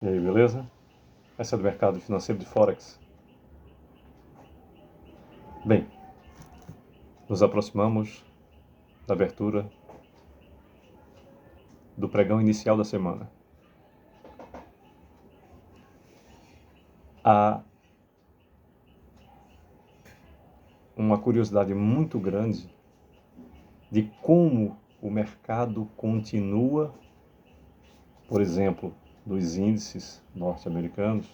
E aí, beleza? Essa é do mercado financeiro de Forex. Bem, nos aproximamos da abertura do pregão inicial da semana. Há uma curiosidade muito grande de como o mercado continua, por exemplo, dos índices norte-americanos,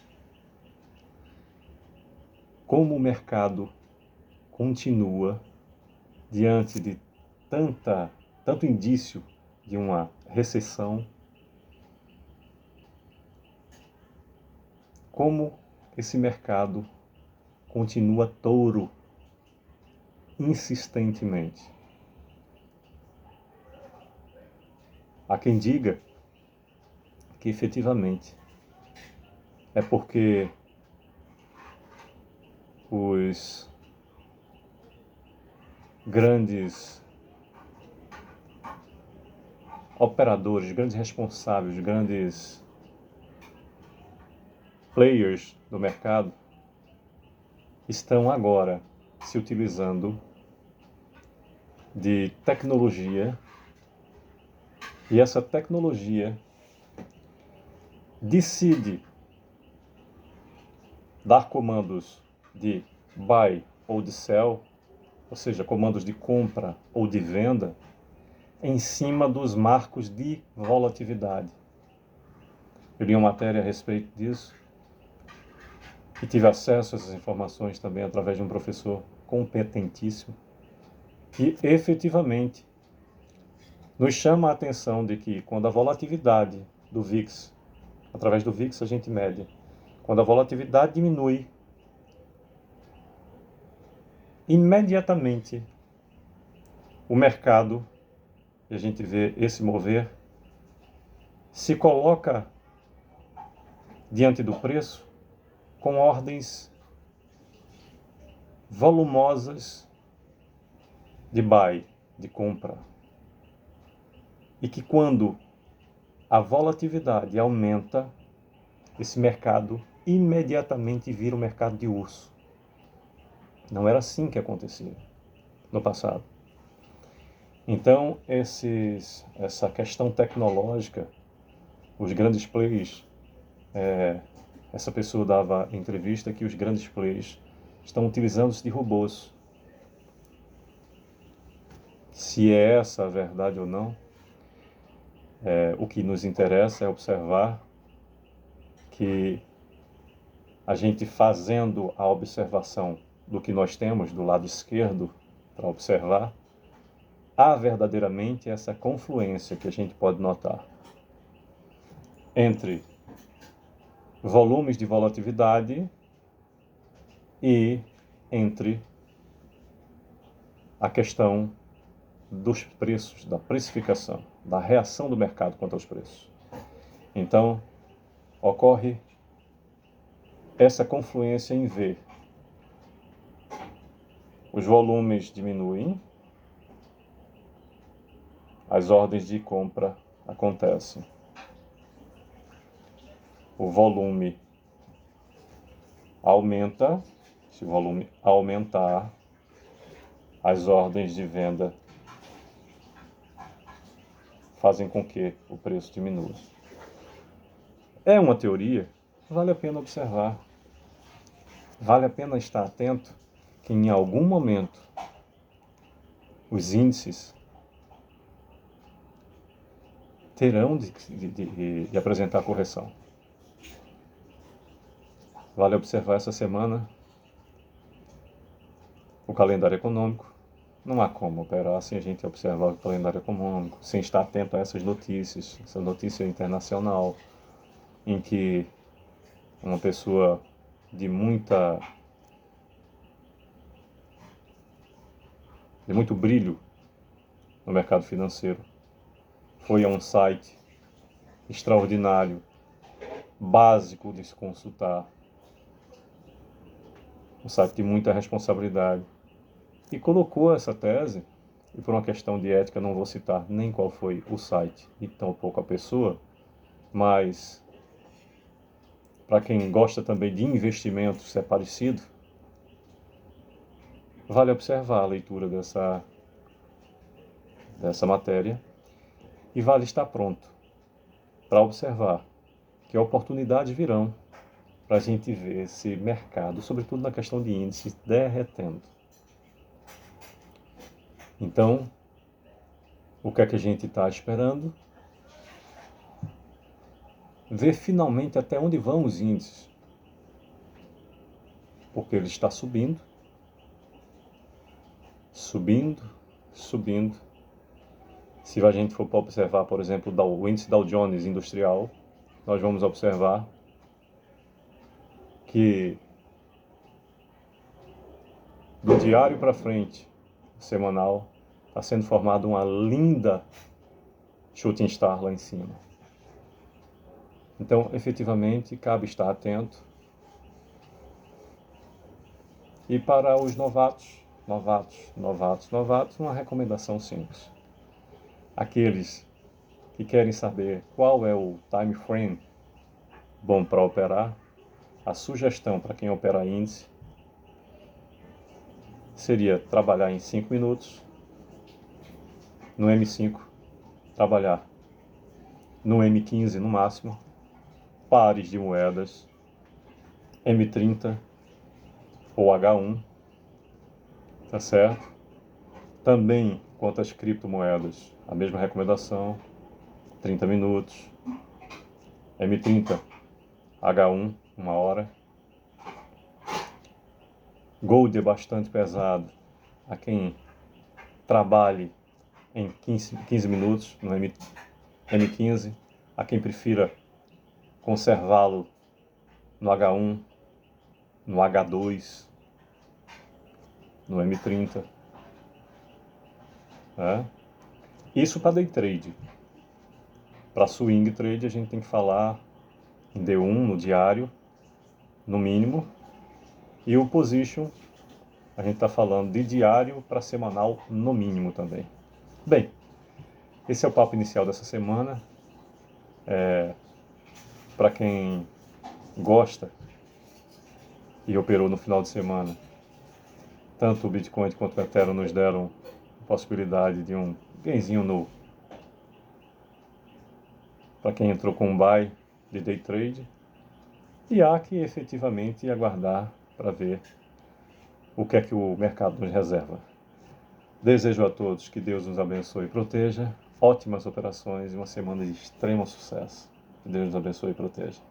como o mercado continua diante de tanto indício de uma recessão, como esse mercado continua touro insistentemente. Há quem diga que efetivamente é porque os grandes operadores, grandes responsáveis, grandes players do mercado estão agora se utilizando de tecnologia, e essa tecnologia decide dar comandos de buy ou de sell, ou seja, comandos de compra ou de venda, em cima dos marcos de volatilidade. Eu li uma matéria a respeito disso e tive acesso a essas informações também através de um professor competentíssimo, que efetivamente nos chama a atenção de que quando a volatilidade do VIX, através do VIX a gente mede, quando a volatilidade diminui, imediatamente o mercado, e a gente vê esse mover, se coloca diante do preço com ordens volumosas de buy, de compra. E que quando a volatilidade aumenta, esse mercado imediatamente vira um mercado de urso. Não era assim que acontecia no passado. Então, essa questão tecnológica, os grandes players, essa pessoa dava entrevista que os grandes players estão utilizando-se de robôs. Se é essa a verdade ou não, o que nos interessa é observar que a gente fazendo a observação do que nós temos do lado esquerdo para observar, há verdadeiramente essa confluência que a gente pode notar entre volumes de volatilidade e entre a questão dos preços, da precificação, da reação do mercado quanto aos preços. Então, ocorre essa confluência em V. Os volumes diminuem, as ordens de compra acontecem. O volume aumenta, se o volume aumentar, as ordens de venda fazem com que o preço diminua. É uma teoria, vale a pena observar. Vale a pena estar atento que em algum momento os índices terão de apresentar correção. Vale observar essa semana o calendário econômico. Não há como operar sem a gente observar o calendário econômico, sem estar atento a essas notícias, essa notícia internacional, em que uma pessoa de muito brilho no mercado financeiro foi a um site extraordinário, básico de se consultar, um site de muita responsabilidade, e colocou essa tese, e por uma questão de ética não vou citar nem qual foi o site e tampouco a pessoa, mas para quem gosta também de investimentos, se é parecido, vale observar a leitura dessa matéria e vale estar pronto para observar que oportunidades virão para a gente ver esse mercado, sobretudo na questão de índices, derretendo. Então, o que é que a gente está esperando? Ver finalmente até onde vão os índices. Porque ele está subindo, subindo, subindo. Se a gente for para observar, por exemplo, o índice Dow Jones industrial, nós vamos observar que do diário para frente, semanal, está sendo formada uma linda shooting star lá em cima. Então, efetivamente, cabe estar atento. E para os novatos, uma recomendação simples. Aqueles que querem saber qual é o time frame bom para operar, a sugestão para quem opera índice seria trabalhar em 5 minutos, no M5, trabalhar no M15 no máximo, pares de moedas, M30 ou H1, tá certo? Também, quanto às criptomoedas, a mesma recomendação, 30 minutos, M30, H1, 1 hora. Gold é bastante pesado, a quem trabalhe em 15 minutos no M15, a quem prefira conservá-lo no H1, no H2, no M30. Isso para day trade. Para swing trade a gente tem que falar em D1 no diário, no mínimo, e o position a gente está falando de diário para semanal no mínimo também. Bem, esse é o papo inicial dessa semana. Para quem gosta e operou no final de semana, tanto o Bitcoin quanto o Ethereum nos deram a possibilidade de um gainzinho no para quem entrou com um buy de day trade, e há que efetivamente aguardar para ver o que é que o mercado nos reserva. Desejo a todos que Deus nos abençoe e proteja, ótimas operações e uma semana de extremo sucesso. Que Deus nos abençoe e proteja.